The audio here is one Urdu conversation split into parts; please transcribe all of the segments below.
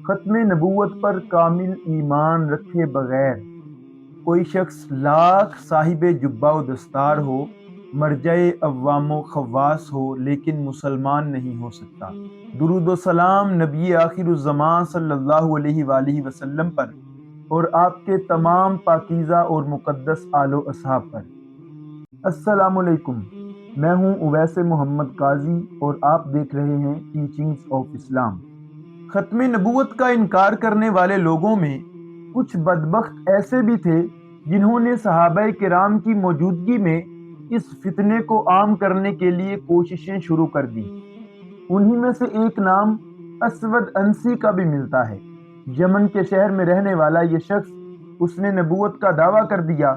ختم نبوت پر کامل ایمان رکھے بغیر کوئی شخص لاکھ صاحب جبہ و دستار ہو، مرجع عوام و خواص ہو، لیکن مسلمان نہیں ہو سکتا۔ درود و سلام نبی آخر الزمان صلی اللہ علیہ وآلہ وسلم پر اور آپ کے تمام پاکیزہ اور مقدس آل و اصحاب پر۔ السلام علیکم، میں ہوں اویس محمد قاضی اور آپ دیکھ رہے ہیں ٹیچنگز آف اسلام۔ ختم نبوت کا انکار کرنے والے لوگوں میں کچھ بدبخت ایسے بھی تھے جنہوں نے صحابہ کرام کی موجودگی میں اس فتنے کو عام کرنے کے لیے کوششیں شروع کر دی۔ انہی میں سے ایک نام اسود انسی کا بھی ملتا ہے۔ یمن کے شہر میں رہنے والا یہ شخص، اس نے نبوت کا دعویٰ کر دیا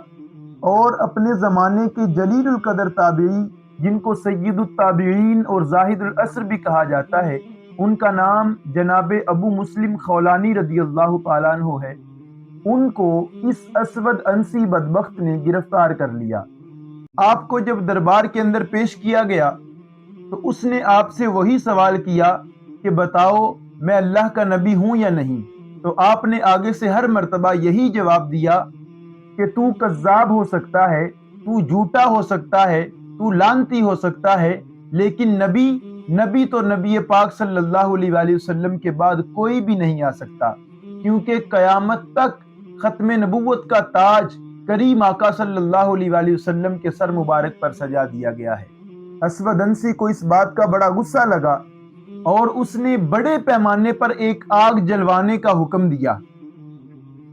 اور اپنے زمانے کے جلیل القدر تابعی، جن کو سید التابعین اور زاہد العصر بھی کہا جاتا ہے، ان کا نام جناب ابو مسلم خولانی رضی اللہ تعالیٰ عنہ ہے، ان کو اس اسود انسی بدبخت نے گرفتار کر لیا۔ آپ کو جب دربار کے اندر پیش کیا گیا تو اس نے آپ سے وہی سوال کیا کہ بتاؤ میں اللہ کا نبی ہوں یا نہیں؟ تو آپ نے آگے سے ہر مرتبہ یہی جواب دیا کہ تو کذاب ہو سکتا ہے، تو جھوٹا ہو سکتا ہے، تو لعنتی ہو سکتا ہے، لیکن نبی تو نبی پاک صلی اللہ علیہ وآلہ وسلم کے بعد کوئی بھی نہیں آ سکتا، کیونکہ قیامت تک ختم نبوت کا تاج کریم آقا صلی اللہ علیہ وآلہ وسلم کے سر مبارک پر سجا دیا گیا ہے۔ اسود انسی کو اس بات کا بڑا غصہ لگا اور اس نے بڑے پیمانے پر ایک آگ جلوانے کا حکم دیا۔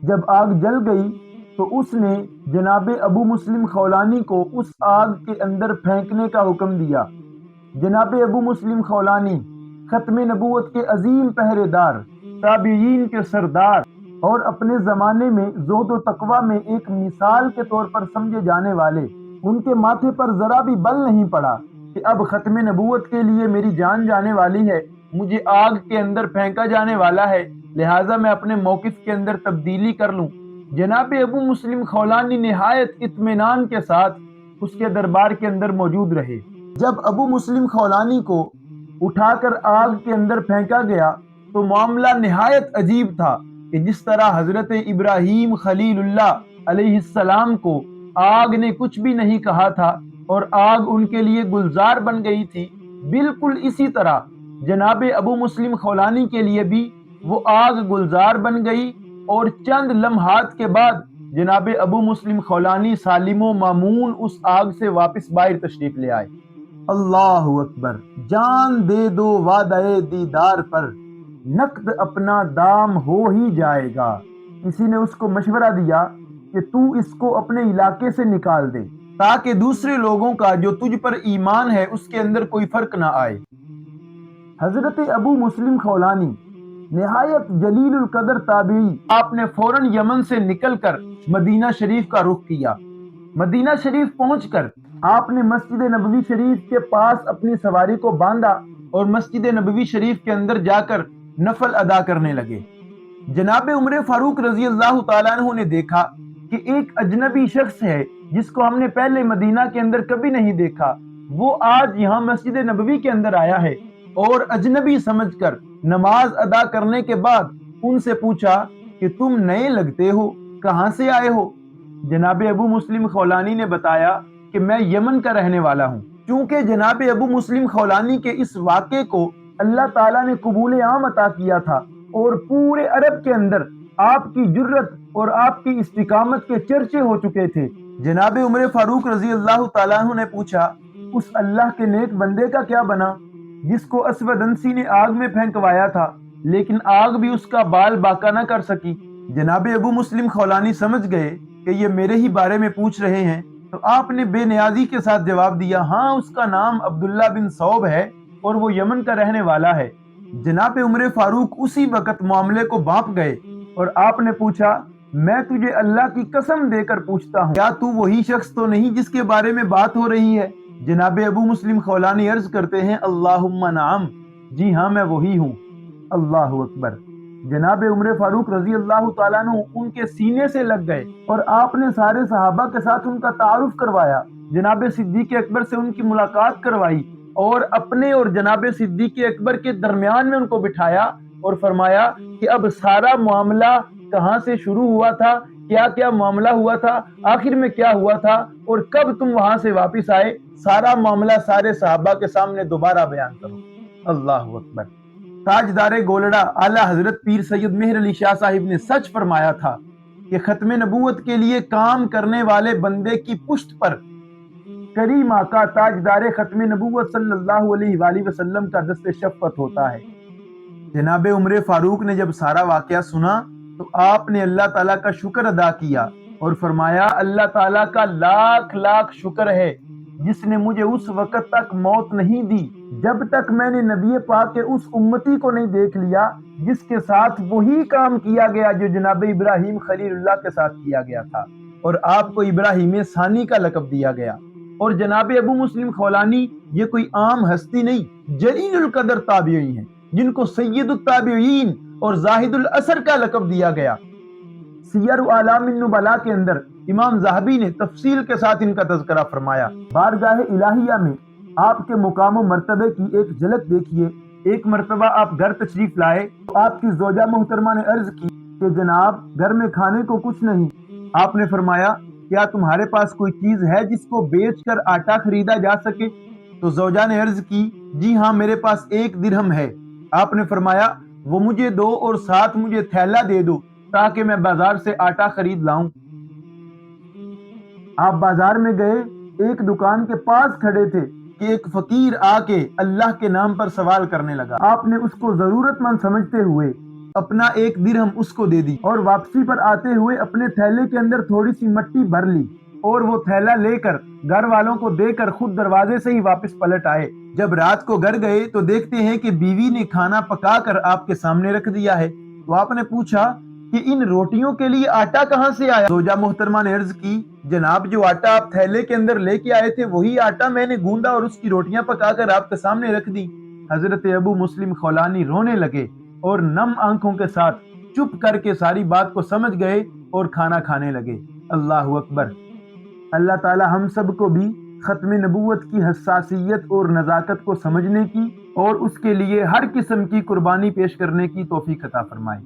جب آگ جل گئی تو اس نے جناب ابو مسلم خولانی کو اس آگ کے اندر پھینکنے کا حکم دیا۔ جناب ابو مسلم خولانی ختم نبوت کے عظیم پہرے دار، تابعین کے سردار اور اپنے زمانے میں زہد و تقوی میں ایک مثال کے طور پر سمجھے جانے والے، ان کے ماتھے پر ذرا بھی بل نہیں پڑا کہ اب ختم نبوت کے لیے میری جان جانے والی ہے، مجھے آگ کے اندر پھینکا جانے والا ہے، لہٰذا میں اپنے موقف کے اندر تبدیلی کر لوں۔ جناب ابو مسلم خولانی نہایت اطمینان کے ساتھ اس کے دربار کے اندر موجود رہے۔ جب ابو مسلم خولانی کو اٹھا کر آگ کے اندر پھینکا گیا تو معاملہ نہایت عجیب تھا کہ جس طرح حضرت ابراہیم خلیل اللہ علیہ السلام کو آگ نے کچھ بھی نہیں کہا تھا اور آگ ان کے لیے گلزار بن گئی تھی، بالکل اسی طرح جناب ابو مسلم خولانی کے لیے بھی وہ آگ گلزار بن گئی اور چند لمحات کے بعد جناب ابو مسلم خولانی سالم و مامون اس آگ سے واپس باہر تشریف لے آئے۔ اللہ اکبر! جان دے دو وعدہ دیدار پر، نقد اپنا دام ہو ہی جائے گا۔ کسی نے اس کو مشورہ دیا کہ تو اس کو اپنے علاقے سے نکال دے تاکہ دوسرے لوگوں کا جو تجھ پر ایمان ہے اس کے اندر کوئی فرق نہ آئے۔ حضرت ابو مسلم خولانی نہایت جلیل القدر تابعی، آپ نے فوراً یمن سے نکل کر مدینہ شریف کا رخ کیا۔ مدینہ شریف پہنچ کر آپ نے مسجد نبوی شریف کے پاس اپنی سواری کو باندھا اور مسجد نبوی شریف کے اندر جا کر نفل ادا کرنے لگے۔ جناب عمر فاروق رضی اللہ تعالیٰ عنہ نے دیکھا کہ ایک اجنبی شخص ہے جس کو ہم نے پہلے مدینہ کے اندر کبھی نہیں دیکھا، وہ آج یہاں مسجد نبوی کے اندر آیا ہے، اور اجنبی سمجھ کر نماز ادا کرنے کے بعد ان سے پوچھا کہ تم نئے لگتے ہو، کہاں سے آئے ہو؟ جناب ابو مسلم خولانی نے بتایا کہ میں یمن کا رہنے والا ہوں۔ چونکہ جناب ابو مسلم خولانی کے اس واقعے کو اللہ تعالیٰ نے قبول عام عطا کیا تھا اور پورے عرب کے اندر آپ کی جرت اور آپ کی استقامت کے چرچے ہو چکے تھے، جناب عمر فاروق رضی اللہ تعالیٰ عنہ نے پوچھا اس اللہ کے نیک بندے کا کیا بنا جس کو اسود انسی نے آگ میں پھینکوایا تھا، لیکن آگ بھی اس کا بال باقا نہ کر سکی؟ جناب ابو مسلم خولانی سمجھ گئے کہ یہ میرے ہی بارے میں پوچھ رہے ہیں، تو آپ نے بے نیازی کے ساتھ جواب دیا، ہاں اس کا نام عبداللہ بن ثوب ہے اور وہ یمن کا رہنے والا ہے۔ جناب عمر فاروق اسی وقت معاملے کو بانپ گئے اور آپ نے پوچھا میں تجھے اللہ کی قسم دے کر پوچھتا ہوں، کیا تو وہی شخص تو نہیں جس کے بارے میں بات ہو رہی ہے؟ جناب ابو مسلم خولانی عرض کرتے ہیں اللہم نعم، جی ہاں میں وہی ہوں۔ اللہ اکبر! جناب عمر فاروق رضی اللہ تعالیٰ عنہ ان کے سینے سے لگ گئے اور آپ نے سارے صحابہ کے ساتھ ان کا تعارف کروایا، جناب صدیق اکبر سے ان کی ملاقات کروائی اور اپنے اور جناب صدیق اکبر کے درمیان میں ان کو بٹھایا اور فرمایا کہ اب سارا معاملہ کہاں سے شروع ہوا تھا، کیا کیا معاملہ ہوا تھا، آخر میں کیا ہوا تھا اور کب تم وہاں سے واپس آئے، سارا معاملہ سارے صحابہ کے سامنے دوبارہ بیان کرو۔ اللہ اکبر۔ تاجدار گولڑا اعلیٰ حضرت پیر سید مہر علی شاہ صاحب نے سچ فرمایا تھا کہ ختم نبوت کے لیے کام کرنے والے بندے کی پشت پر کریم آقا تاجدار ختم نبوت صلی اللہ علیہ وآلہ وسلم کا دست شفقت ہوتا ہے۔ جناب عمر فاروق نے جب سارا واقعہ سنا تو آپ نے اللہ تعالیٰ کا شکر ادا کیا اور فرمایا اللہ تعالیٰ کا لاکھ لاکھ شکر ہے جس نے مجھے اس وقت تک موت نہیں دی جب تک میں نے نبی پاک کے اس امتی کو نہیں دیکھ لیا جس کے ساتھ وہی کام کیا گیا جو جناب ابراہیم خلیل اللہ کے ساتھ کیا گیا تھا، اور آپ کو ابراہیم ثانی کا لقب دیا گیا۔ اور جناب ابو مسلم خولانی یہ کوئی عام ہستی نہیں، جلیل القدر تابعی ہیں جن کو سید التابعین اور زاہد الاثر کا لقب دیا گیا۔ سیر اعلام النبلاء کے اندر امام ذہبی نے تفصیل کے ساتھ ان کا تذکرہ فرمایا۔ بارگاہ الہیہ میں آپ کے مقام و مرتبے کی ایک جھلک دیکھیے۔ ایک مرتبہ آپ گھر تشریف لائے تو آپ کی زوجہ محترمہ نے عرض کی کہ جناب گھر میں کھانے کو کچھ نہیں۔ آپ نے فرمایا کیا تمہارے پاس کوئی چیز ہے جس کو بیچ کر آٹا خریدا جا سکے؟ تو زوجہ نے عرض کی جی ہاں میرے پاس 1 درہم ہے۔ آپ نے فرمایا وہ مجھے دو اور ساتھ مجھے تھیلا دے دو تاکہ میں بازار سے آٹا خرید لاؤں۔ آپ بازار میں گئے، ایک دکان کے پاس کھڑے تھے کہ ایک فقیر آ کے اللہ کے نام پر سوال کرنے لگا۔ آپ نے اس کو ضرورت مند سمجھتے ہوئے اپنا 1 درہم اس کو دے دی اور واپسی پر آتے ہوئے اپنے تھیلے کے اندر تھوڑی سی مٹی بھر لی اور وہ تھیلا لے کر گھر والوں کو دے کر خود دروازے سے ہی واپس پلٹ آئے۔ جب رات کو گھر گئے تو دیکھتے ہیں کہ بیوی نے کھانا پکا کر آپ کے سامنے رکھ دیا ہے۔ تو آپ نے پوچھا کہ ان روٹیوں کے لیے آٹا کہاں سے آیا؟ زوجہ محترمہ نے عرض کی جناب جو آٹا آپ تھیلے کے اندر لے کے آئے تھے وہی آٹا میں نے گوندا اور اس کی روٹیاں پکا کر آپ کے سامنے رکھ دی۔ حضرت ابو مسلم خولانی رونے لگے اور نم آنکھوں کے ساتھ چپ کر کے ساری بات کو سمجھ گئے اور کھانا کھانے لگے۔ اللہ اکبر۔ اللہ تعالی ہم سب کو بھی ختم نبوت کی حساسیت اور نزاکت کو سمجھنے کی اور اس کے لیے ہر قسم کی قربانی پیش کرنے کی توفیق عطا فرمائے۔